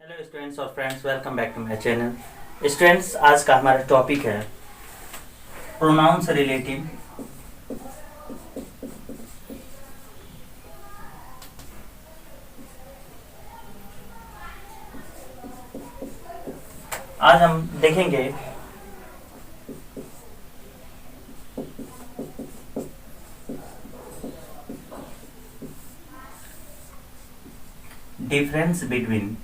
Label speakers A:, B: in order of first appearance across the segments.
A: Hello students और friends, welcome back to my channel. Students, आज का हमारा टॉपिक है प्रोनाउन से रिलेटिव आज हम देखेंगे डिफरेंस बिटवीन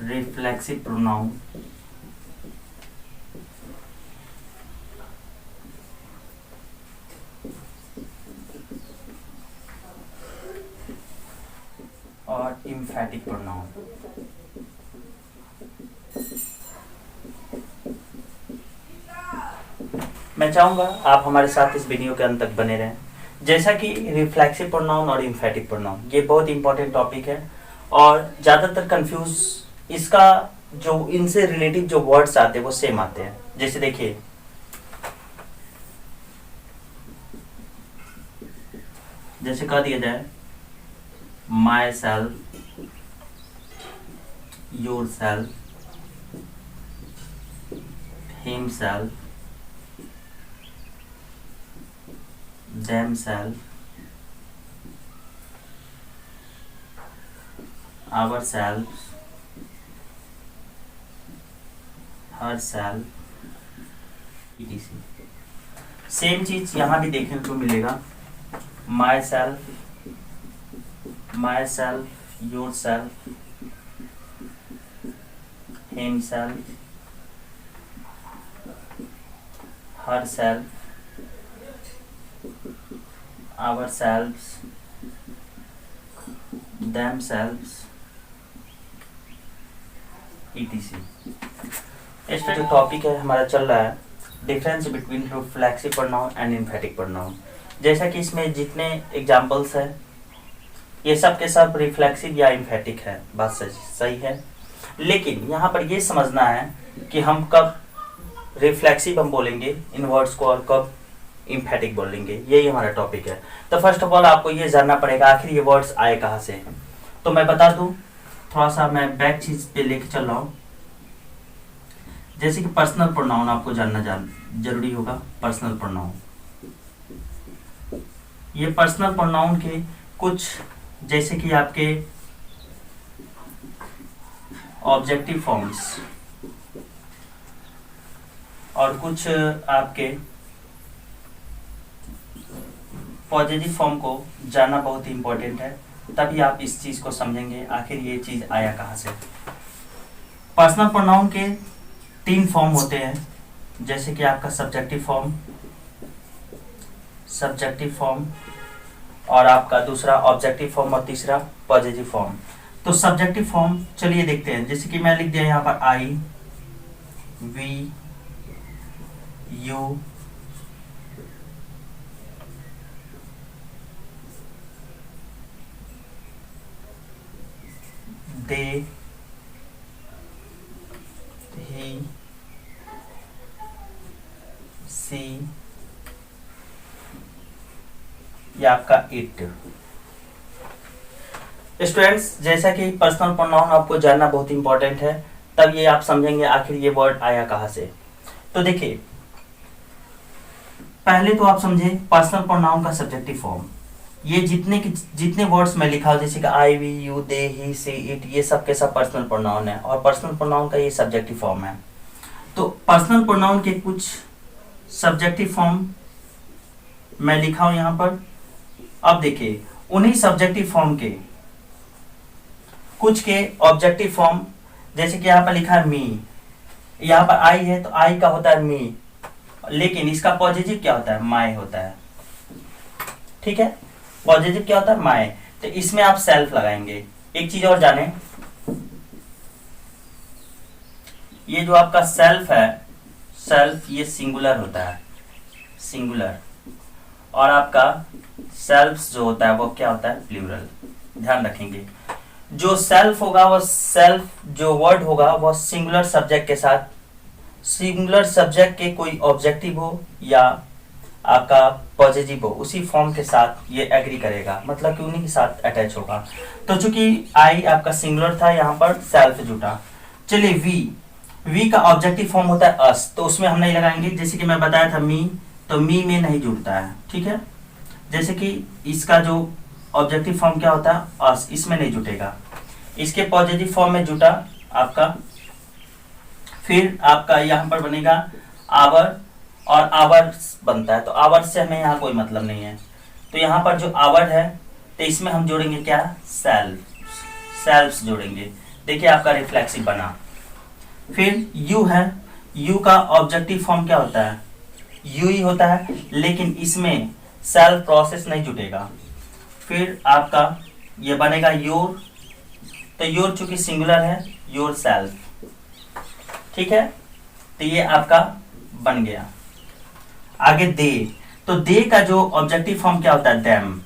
A: रिफ्लेक्सिव प्रोनाउन और इम्फेटिक प्रोनाउन। मैं चाहूंगा आप हमारे साथ इस वीडियो के अंत तक बने रहें। जैसा कि रिफ्लेक्सिव प्रोनाउन और इम्फेटिक प्रोनाउन ये बहुत इंपॉर्टेंट टॉपिक है और ज़्यादातर कंफ्यूज इसका जो इनसे रिलेटेड जो वर्ड्स आते हैं वो सेम आते हैं। जैसे देखिए, जैसे कह दिया जाए my self, your self, him self, themselves, ourselves, herself, etc. Same चीज यहाँ भी देखने को मिलेगा। My self, your self, him self, her self, ourselves, themselves, etc. इसमें जो टॉपिक है हमारा चल रहा है difference between reflexive pronoun and emphatic pronoun. जैसा कि इसमें जितने एग्जांपल्स है ये सब के सब रिफ्लेक्सिव या इम्फेटिक है, बात सही है। लेकिन यहाँ पर ये समझना है कि हम कब रिफ्लेक्सिव हम बोलेंगे इन वर्ड्स को और कब इम्फेटिक बोलेंगे, यही हमारा टॉपिक है। तो फर्स्ट ऑफ ऑल आपको ये जानना पड़ेगा आखिर ये वर्ड्स आए कहाँ से। तो मैं बता दूं, थोड़ा सा मैं बैक चीज पे लेके चल रहा हूँ। जैसे कि पर्सनल प्रोनाउन आपको जानना जरूरी होगा। पर्सनल प्रोनाउन, ये पर्सनल प्रोनाउन के कुछ जैसे कि आपके ऑब्जेक्टिव फॉर्म्स और कुछ आपके पॉजिटिव फॉर्म को जानना बहुत ही इंपॉर्टेंट है, तभी आप इस चीज को समझेंगे आखिर ये चीज आया कहाँ से। पर्सनल प्रोनाउन के 3 फॉर्म होते हैं, जैसे कि आपका सब्जेक्टिव फॉर्म और आपका दूसरा ऑब्जेक्टिव फॉर्म और तीसरा पॉजिटिव फॉर्म। तो सब्जेक्टिव फॉर्म चलिए देखते हैं। जैसे कि मैं लिख दिया यहाँ पर I, we, you, they, he, she, या आपका इट। स्टूडेंट्स, जैसा कि पर्सनल प्रोनाउन आपको जानना बहुत इंपॉर्टेंट है, तब ये आप समझेंगे आखिर ये वर्ड आया कहाँ से। तो देखिए, पहले तो आप समझे पर्सनल प्रोनाउन का सब्जेक्टिव फॉर्म। ये जितने वर्ड्स में लिखा हो, जैसे कि I, we, you, they, he, she, it, ये सब के सब पर्सनल प्रोनाउन है और पर्सनल प्रोनाउन का ये सब्जेक्टिव फॉर्म है। तो पर्सनल प्रोनाउन के कुछ सब्जेक्टिव फॉर्म मैं लिखा हूं यहाँ पर। अब देखिए, उन्हीं सब्जेक्टिव फॉर्म के कुछ के ऑब्जेक्टिव फॉर्म, जैसे कि यहाँ पर लिखा है मी, यहाँ पर आई है तो आई का होता है मी, लेकिन इसका पॉजिटिव क्या होता है, माई होता है। ठीक है, पॉजिटिव क्या होता है, माई। तो इसमें आप सेल्फ लगाएंगे। एक चीज और जाने, ये जो आपका सेल्फ है, सेल्फ ये सिंगुलर होता है, सिंगुलर, और आपका सेल्फ्स जो होता है वो क्या होता है, प्लूरल। ध्यान रखेंगे, जो सेल्फ होगा वो सेल्फ जो वर्ड होगा वो सिंगुलर सब्जेक्ट के साथ, सिंगुलर सब्जेक्ट के कोई ऑब्जेक्टिव हो या आपका पॉजिटिव हो उसी फॉर्म के साथ ये एग्री करेगा, मतलब कि उन्हीं के साथ अटैच होगा। तो चूंकि आई आपका सिंगुलर था, यहाँ पर सेल्फ जुटा। चलिए वी का ऑब्जेक्टिव फॉर्म होता है अस, तो उसमें हम नहीं लगाएंगे। जैसे कि मैं बताया था मी, तो मी में नहीं जुड़ता है, ठीक है। जैसे कि इसका जो ऑब्जेक्टिव फॉर्म क्या होता है अस, इसमें नहीं जुटेगा। इसके पॉजिटिव फॉर्म में जुटा आपका, फिर आपका यहाँ पर बनेगा आवर, और आवर बनता है, तो आवर से हमें यहाँ कोई मतलब नहीं है। तो यहाँ पर जो आवर है, तो इसमें हम जोड़ेंगे क्या, सेल्फ जोड़ेंगे। देखिए आपका रिफ्लेक्सिव बना। फिर यू है, यू का ऑब्जेक्टिव फॉर्म क्या होता है, यू ही होता है, लेकिन इसमें सेल्फ प्रोसेस नहीं जुटेगा। फिर आपका ये बनेगा योर, तो योर चूंकि सिंगुलर है, योर सेल्फ, ठीक है। तो ये आपका बन गया। आगे दे, तो दे का जो ऑब्जेक्टिव फॉर्म क्या होता है, देम।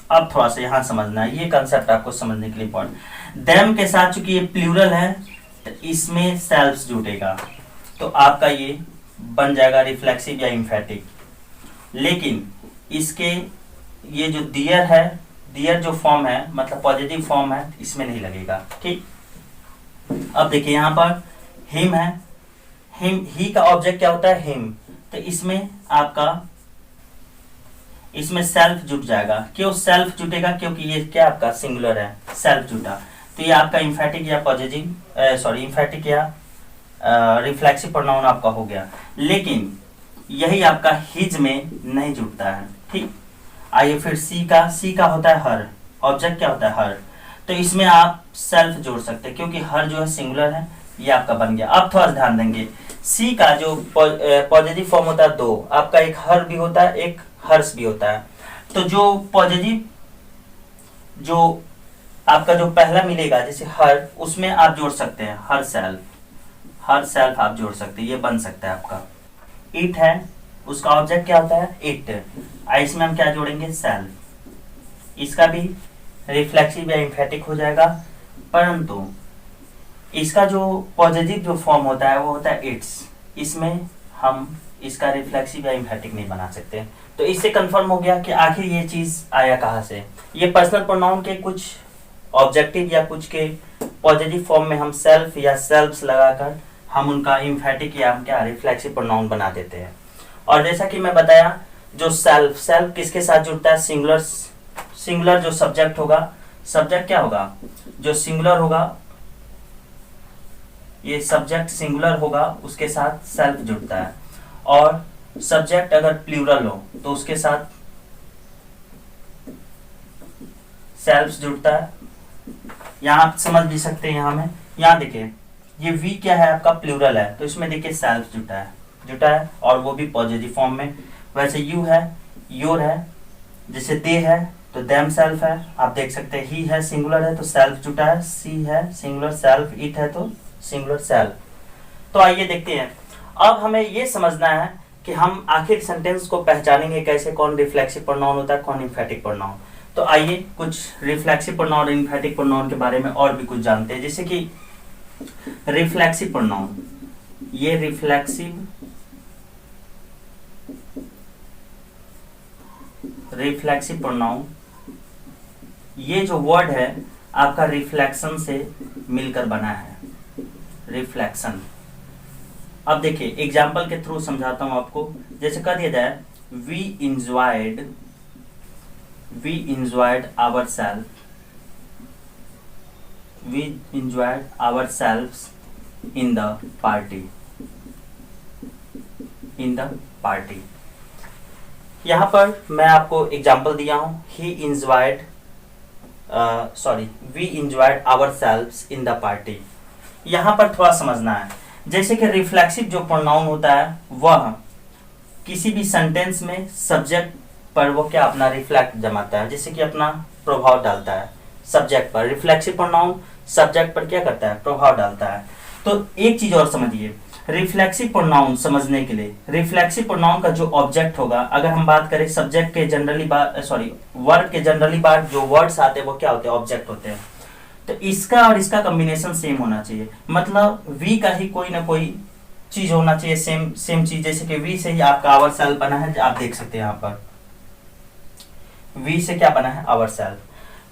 A: अब थोड़ा सा यहां समझना है, ये कंसेप्ट आपको समझने के लिए इम्पोर्टेंट। देम के साथ चूंकि ये प्लूरल है, तो इसमें सेल्फ जुटेगा, तो आपका ये बन जाएगा रिफ्लेक्सिव या एम्फेटिक। लेकिन इसके ये जो दियर है, दियर जो फॉर्म है, मतलब पॉजिटिव फॉर्म है, इसमें नहीं लगेगा, ठीक। अब देखिए यहाँ पर हिम है, हिम, ही का ऑब्जेक्ट क्या होता है, हिम, तो इसमें आपका, इसमें सेल्फ जुट जाएगा। क्यों सेल्फ जुटेगा, क्योंकि ये क्या आपका सिंगुलर है, सेल्फ जुटा। तो ये आपका इम्फेटिक या पॉजिटिव, सॉरी इम्फेटिक या रिफ्लेक्सिव प्रोनाउन आपका हो गया। लेकिन यही आपका हिज में नहीं जुटता है, ठीक। आइए फिर सी का होता है हर, ऑब्जेक्ट क्या होता है हर, तो इसमें आप सेल्फ जोड़ सकते हैं, क्योंकि हर जो है सिंगुलर है, ये आपका बन गया। अब थोड़ा ध्यान देंगे, सी का जो पॉजिटिव फॉर्म होता है दो, आपका एक हर भी होता है, एक हर्ष भी होता है। तो जो पॉजिटिव, जो आपका जो पहला मिलेगा जैसे हर, उसमें आप जोड़ सकते हैं हर सेल्फ आप जोड़ सकते हैं, ये बन सकता है आपका। इट है, उसका ऑब्जेक्ट क्या होता है, इट, इसमें हम क्या जोड़ेंगे, सेल्फ। इसका भी रिफ्लेक्सिव या एम्फेटिक हो जाएगा, परंतु इसका जो पॉजिटिव जो फॉर्म होता है वो होता है इट्स, इसमें हम इसका रिफ्लेक्सिव या एम्फेटिक नहीं बना सकते। तो इससे कंफर्म हो गया कि आखिर ये चीज आया कहाँ से। ये पर्सनल प्रोनाउन के कुछ ऑब्जेक्टिव या कुछ के पॉजिटिव फॉर्म में हम सेल्फ या सेल्फ्स लगाकर हम उनका एम्फेटिक या हम क्या रिफ्लेक्सिव प्रोनाउन बना देते हैं। और जैसा कि मैं बताया, जो सेल्फ किसके साथ जुड़ता है, सिंगुलर जो सब्जेक्ट होगा, सब्जेक्ट क्या होगा, जो सिंगुलर होगा, ये सब्जेक्ट सिंगुलर होगा, उसके साथ सेल्फ जुड़ता है। और सब्जेक्ट अगर प्लूरल हो तो उसके साथ सेल्फ जुड़ता है। यहां आप समझ भी सकते हैं, यहाँ देखिए ये वी क्या है आपका, प्लूरल है, तो इसमें देखिए सेल्फ जुटा है और वो भी पॉजिटिव फॉर्म में। वैसे यू है, योर है, जैसे दे है तो देम सेल्फ है, आप देख सकते हैं। ही है, सिंगुलर है तो सेल्फ जुटा है। सी है, सिंगुलर, सेल्फ। इट है तो सिंगुलर, सेल्फ। तो आइए देखते हैं, अब हमें ये समझना है कि हम आखिर सेंटेंस को पहचानेंगे कैसे, कौन रिफ्लेक्सिव प्रोनाउन होता है, कौन एम्फेटिक प्रोनाउन। तो आइए कुछ रिफ्लेक्सिव प्रोनाउन और एम्फेटिक प्रोनाउन के बारे में और भी कुछ जानते हैं। जैसे कि रिफ्लेक्सिव प्रोनाउन, ये रिफ्लेक्सिव प्रोनाउन, ये जो वर्ड है आपका रिफ्लेक्शन से मिलकर बना है, रिफ्लेक्शन। अब देखिए एग्जाम्पल के थ्रू समझाता हूं आपको। जैसे कह दिया जाए, we enjoyed ourselves in the party। यहाँ पर मैं आपको एग्जाम्पल दिया हूँ, we enjoyed ourselves in the party। यहाँ पर थोड़ा समझना है, जैसे कि रिफ्लेक्सिव जो प्रोनाउन होता है वह किसी भी सेंटेंस में सब्जेक्ट पर वो क्या अपना रिफ्लेक्ट जमाता है, जैसे कि अपना प्रभाव डालता है सब्जेक्ट पर। रिफ्लेक्सिव प्रोनाउन सब्जेक्ट पर क्या करता है, प्रभाव डालता है। तो एक चीज और समझिए, रिफ्लेक्सिव प्रोनाउन समझने के लिए, रिफ्लेक्सिव प्रोनाउन का जो ऑब्जेक्ट होगा, अगर हम बात करें सब्जेक्ट के जनरली वर्ड के जनरली बात जो वर्ड्स आते हैं वो क्या होते हैं, ऑब्जेक्ट होते हैं। तो इसका और इसका कॉम्बिनेशन सेम होना चाहिए, मतलब वी का ही कोई ना कोई चीज होना चाहिए, सेम सेम चीज, जैसे कि वी से ही आपका आवर सेल्फ बना है, आप देख सकते हैं यहाँ पर वी से क्या बना है, आवर सेल्फ।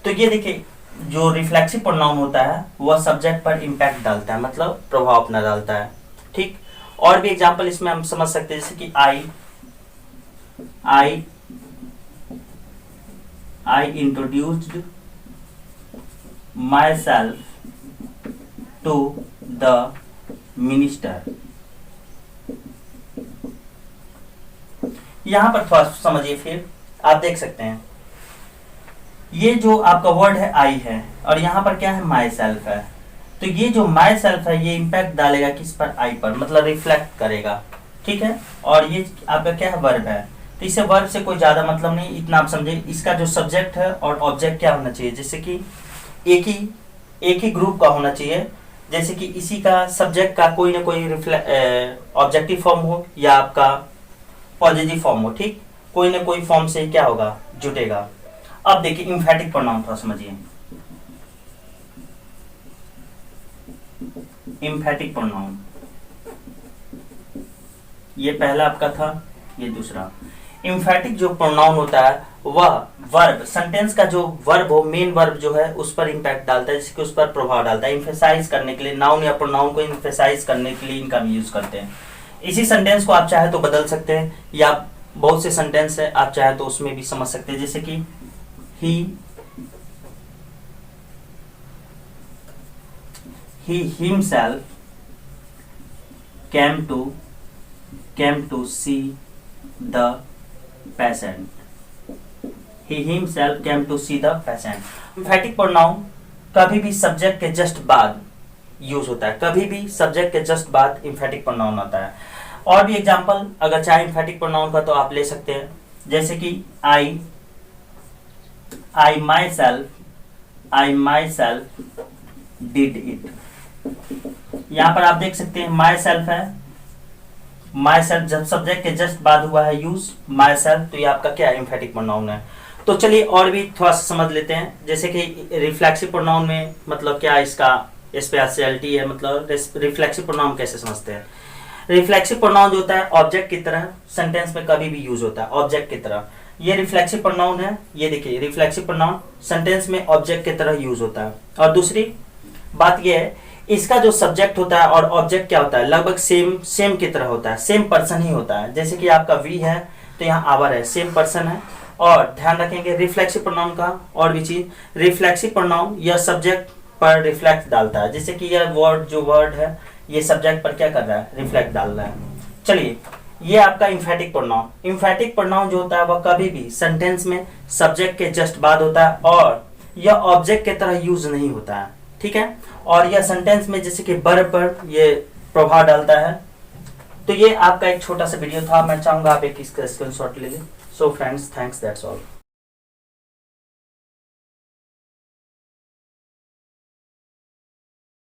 A: तो ये देखिए जो रिफ्लेक्सिव प्रोनाउन होता है वह सब्जेक्ट पर इम्पैक्ट डालता है, मतलब प्रभाव अपना डालता है, ठीक। और भी एग्जांपल इसमें हम समझ सकते हैं, जैसे कि I introduced myself to the minister. यहां पर थोड़ा समझिए, फिर आप देख सकते हैं ये जो आपका वर्ड है आई है, और यहाँ पर क्या है, माई सेल्फ है। तो ये जो माई सेल्फ है ये इम्पैक्ट डालेगा किस पर, आई पर, मतलब रिफ्लेक्ट करेगा, ठीक है। और ये आपका क्या है, वर्ब है। तो इसे वर्ब से कोई ज्यादा मतलब नहीं, इतना आप समझे। इसका जो सब्जेक्ट है और ऑब्जेक्ट क्या होना चाहिए, जैसे कि एक ही ग्रुप का होना चाहिए। जैसे कि इसी का सब्जेक्ट का कोई ना कोई ऑब्जेक्टिव फॉर्म हो या आपका पॉजिटिव फॉर्म हो, ठीक, कोई ना कोई फॉर्म से क्या होगा, जुटेगा। अब देखिए इम्फेटिक प्रोनाउन थोड़ा समझिए। इम्फेटिक प्रोनाउन, ये पहला आपका था, ये दूसरा। इम्फेटिक जो प्रोनाउन होता है वह वर्ब, सेंटेंस का जो वर्ब हो, मेन वर्ब जो है उस पर इम्पैक्ट डालता है, जिसके उस पर प्रभाव डालता है। इम्फेसाइज करने के लिए, नाउन या प्रोनाउन को इम्फेसाइज करने के लिए इनका भी यूज करते हैं। इसी सेंटेंस को आप चाहे तो बदल सकते हैं, या बहुत से सेंटेंस है आप चाहे तो उसमें भी समझ सकते हैं, जैसे कि he himself came to see the patient. He himself came to see the patient. Emphatic pronoun कभी भी सब्जेक्ट के जस्ट बाद यूज होता है, कभी भी सब्जेक्ट के जस्ट बाद emphatic pronoun आता है। और भी एग्जांपल अगर चाहे emphatic pronoun का तो आप ले सकते हैं, जैसे कि I myself did it। यहाँ पर आप देख सकते हैं माई सेल्फ है, माई सेल्फ जब सब्जेक्ट के जस्ट बाद हुआ है यूज माई सेल्फ, तो ये आपका क्या एम्फेटिक प्रोनाउन है। तो चलिए और भी थोड़ा सा समझ लेते हैं, जैसे कि रिफ्लेक्सिव प्रोनाउन में मतलब क्या इसका स्पेशलिटी है, मतलब रिफ्लेक्सिव प्रोनाउन कैसे समझते हैं। रिफ्लेक्सिव प्रोनाउन जो होता है ऑब्जेक्ट की तरह सेंटेंस में कभी भी यूज होता है, ऑब्जेक्ट की तरह। ये रिफ्लेक्सिव प्रोनाउन है, ये देखिए रिफ्लेक्सिव प्रोनाउन सेंटेंस में ऑब्जेक्ट की तरह यूज होता है। और दूसरी बात ये है, इसका जो सब्जेक्ट होता है और ऑब्जेक्ट क्या होता है, लगभग सेम की तरह होता है, सेम पर्सन ही होता है। जैसे कि आपका वी है तो यहाँ आवर है, सेम पर्सन है। और ध्यान रखेंगे रिफ्लेक्सिव प्रोनाउन का और भी चीज, रिफ्लेक्सिव प्रोनाउन यह सब्जेक्ट पर रिफ्लेक्ट डालता है, जैसे कि यह वर्ड है ये सब्जेक्ट पर क्या कर रहा है, रिफ्लेक्ट डाल रहा है। चलिए ये आपका इम्फेटिक प्रोनाउन। इम्फेटिक प्रोनाउन जो होता है वह कभी भी सेंटेंस में सब्जेक्ट के जस्ट बाद होता है, और यह ऑब्जेक्ट की तरह यूज नहीं होता है, ठीक है। और यह सेंटेंस में जैसे कि वर्ब पर ये प्रभाव डालता है। तो ये आपका एक छोटा सा वीडियो था, मैं चाहूंगा आप एक इसका स्क्रीनशॉट ले लें। So friends, thanks, that's all.